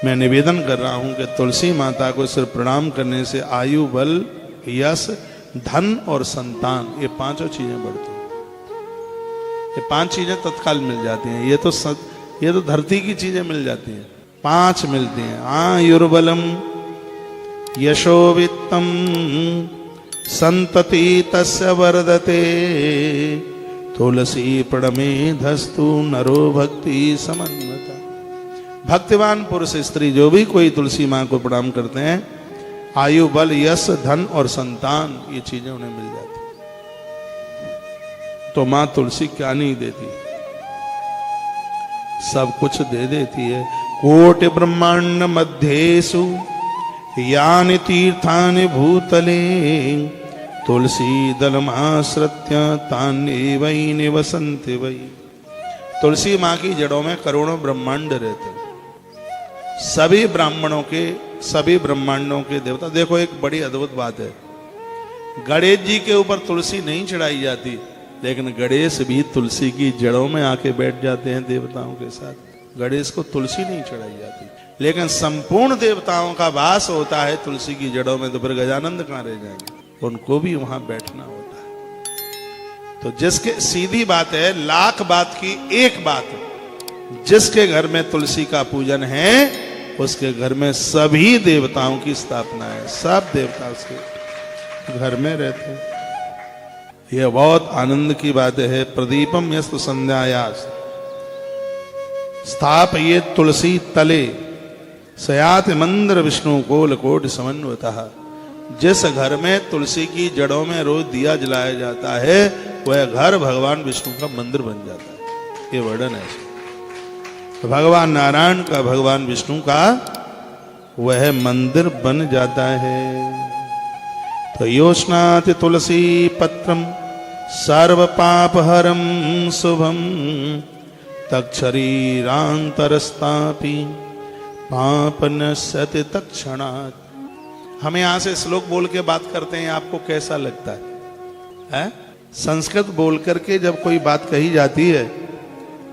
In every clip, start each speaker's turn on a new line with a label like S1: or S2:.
S1: मैं निवेदन कर रहा हूं कि तुलसी माता को सिर्फ प्रणाम करने से आयु, बल, यश, धन और संतान, ये पांचों चीजें बढ़ती हैं। ये 5 चीजें तत्काल मिल जाती हैं। ये तो धरती की चीजें मिल जाती हैं, 5 मिलती हैं। आयुर्बलम यशो वित्तम संतति तस्य वर्धते तुलसी प्रणमेधस्तु नरो भक्ति समन्विता। भक्तिवान पुरुष स्त्री जो भी कोई तुलसी मां को प्रणाम करते हैं, आयु, बल, यश, धन और संतान, ये चीजें उन्हें मिल जाती। तो मां तुलसी क्या नहीं देती, सब कुछ दे देती है। कोटि ब्रह्मांड मध्येषु यानि तीर्थानि भूतले तुलसी दलमाश्रित्य तान्ये वै निवसन्ति वै। तुलसी मां की जड़ों में करोड़ों ब्रह्मांड रहते हैं। सभी ब्राह्मणों के, सभी ब्रह्मांडों के देवता। देखो एक बड़ी अद्भुत बात है, गणेश जी के ऊपर तुलसी नहीं चढ़ाई जाती, लेकिन गणेश भी तुलसी की जड़ों में आके बैठ जाते हैं देवताओं के साथ। गणेश को तुलसी नहीं चढ़ाई जाती, लेकिन संपूर्ण देवताओं का वास होता है तुलसी की जड़ों में। तो फिर गजानंद कहां रह जाएंगे, उनको भी वहां बैठना होता है। तो जिसके, सीधी बात है, लाख बात की एक बात, जिसके घर में तुलसी का पूजन है उसके घर में सभी देवताओं की स्थापना है। सब देवता उसके घर में रहते हैं। यह बहुत आनंद की बात है। प्रदीपम यस्तु संध्यायास स्थापये तुलसी तले सयाति मंदिर विष्णु कोल कोटि समन्वितः। जिस घर में तुलसी की जड़ों में रोज दिया जलाया जाता है, वह घर भगवान विष्णु का मंदिर बन जाता है। ये वर्णन है। तो भगवान नारायण का, भगवान विष्णु का वह मंदिर बन जाता है। तो योष्णाति तुलसी पत्रम सर्व पापहरम शुभम तक्षरीरांतरस्तापि पाप नश्यति तत्क्षणात्। हमें यहां से श्लोक बोल के बात करते हैं, आपको कैसा लगता है? संस्कृत बोल करके जब कोई बात कही जाती है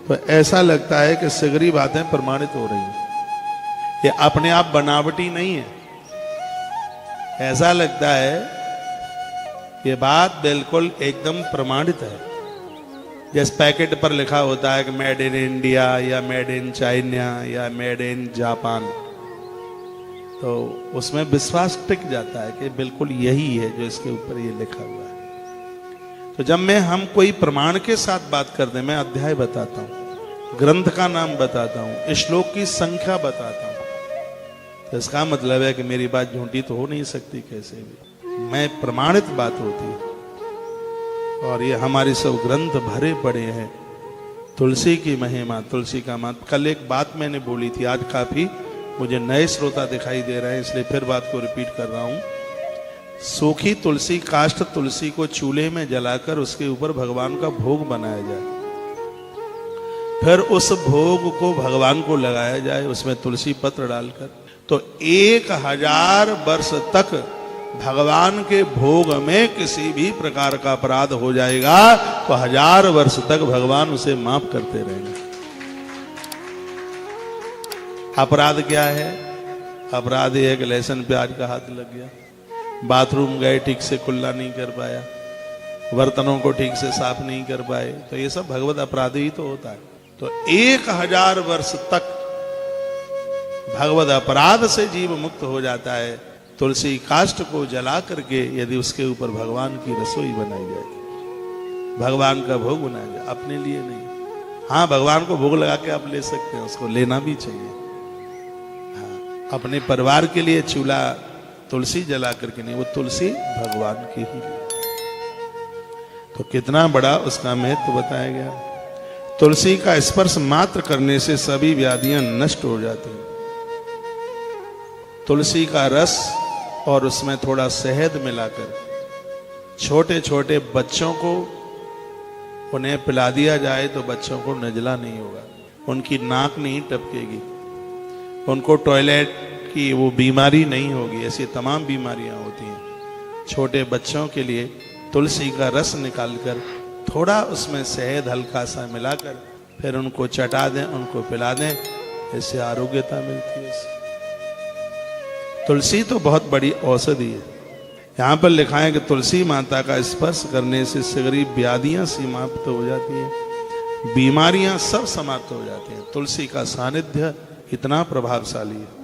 S1: तो ऐसा लगता है कि सगरी बातें प्रमाणित हो रही हैं। ये अपने आप बनावटी नहीं है। ऐसा लगता है ये बात बिल्कुल एकदम प्रमाणित है। जिस पैकेट पर लिखा होता है कि मेड इन इंडिया या मेड इन चाइना या मेड इन जापान, तो उसमें विश्वास टिक जाता है कि बिल्कुल यही है जो इसके ऊपर ये लिखा हुआ है। तो जब हम कोई प्रमाण के साथ बात करते हैं, मैं अध्याय बताता हूं, ग्रंथ का नाम बताता हूं, श्लोक की संख्या बताता हूं, तो इसका मतलब है कि मेरी बात झूठी तो हो नहीं सकती कैसे भी। मैं प्रमाणित बात होती है। और ये हमारे सब ग्रंथ भरे पड़े हैं तुलसी की महिमा, तुलसी का महत्व। कल एक बात मैंने बोली थी, आज काफी मुझे नए श्रोता दिखाई दे रहे हैं, इसलिए फिर बात को रिपीट कर रहा हूं। सूखी तुलसी, काष्ठ तुलसी को चूल्हे में जलाकर उसके ऊपर भगवान का भोग बनाया जाए, फिर उस भोग को भगवान को लगाया जाए उसमें तुलसी पत्र डालकर, तो 1000 वर्ष तक भगवान के भोग में किसी भी प्रकार का अपराध हो जाएगा तो 1000 वर्ष तक भगवान उसे माफ करते रहेंगे। अपराध क्या है? अपराध यह है कि लहसुन प्याज का हाथ लग गया, बाथरूम गए ठीक से कुल्ला नहीं कर पाया, बर्तनों को ठीक से साफ नहीं कर पाए, तो ये सब भगवत अपराध ही तो होता है। तो 1000 वर्ष तक भगवत अपराध से जीव मुक्त हो जाता है तुलसी काष्ठ को जला करके, यदि उसके ऊपर भगवान की रसोई बनाई जाए, भगवान का भोग बनाया जाए, अपने लिए नहीं। हाँ, भगवान को भोग लगा के आप ले सकते हैं, उसको लेना भी चाहिए। हाँ, अपने परिवार के लिए चूल्हा तुलसी जला करके नहीं, वो तुलसी भगवान की ही। तो कितना बड़ा उसका महत्व बताया गया। तुलसी का स्पर्श मात्र करने से सभी व्याधियां नष्ट हो जाती हैं। तुलसी का रस और उसमें थोड़ा शहद मिलाकर छोटे छोटे बच्चों को उन्हें पिला दिया जाए तो बच्चों को नजला नहीं होगा, उनकी नाक नहीं टपकेगी, उनको टॉयलेट की वो बीमारी नहीं होगी। ऐसी तमाम बीमारियां होती हैं। छोटे बच्चों के लिए तुलसी का रस निकालकर थोड़ा उसमें शहद हल्का सा मिलाकर फिर उनको चटा दें, उनको पिला दें, इससे आरोग्यता मिलती है। तुलसी तो बहुत बड़ी औषधि है। यहाँ पर लिखा है कि तुलसी माता का स्पर्श करने से सगरी व्याधियां समाप्त हो जाती है, बीमारियां सब समाप्त हो जाती हैं। तुलसी का सानिध्य इतना प्रभावशाली है।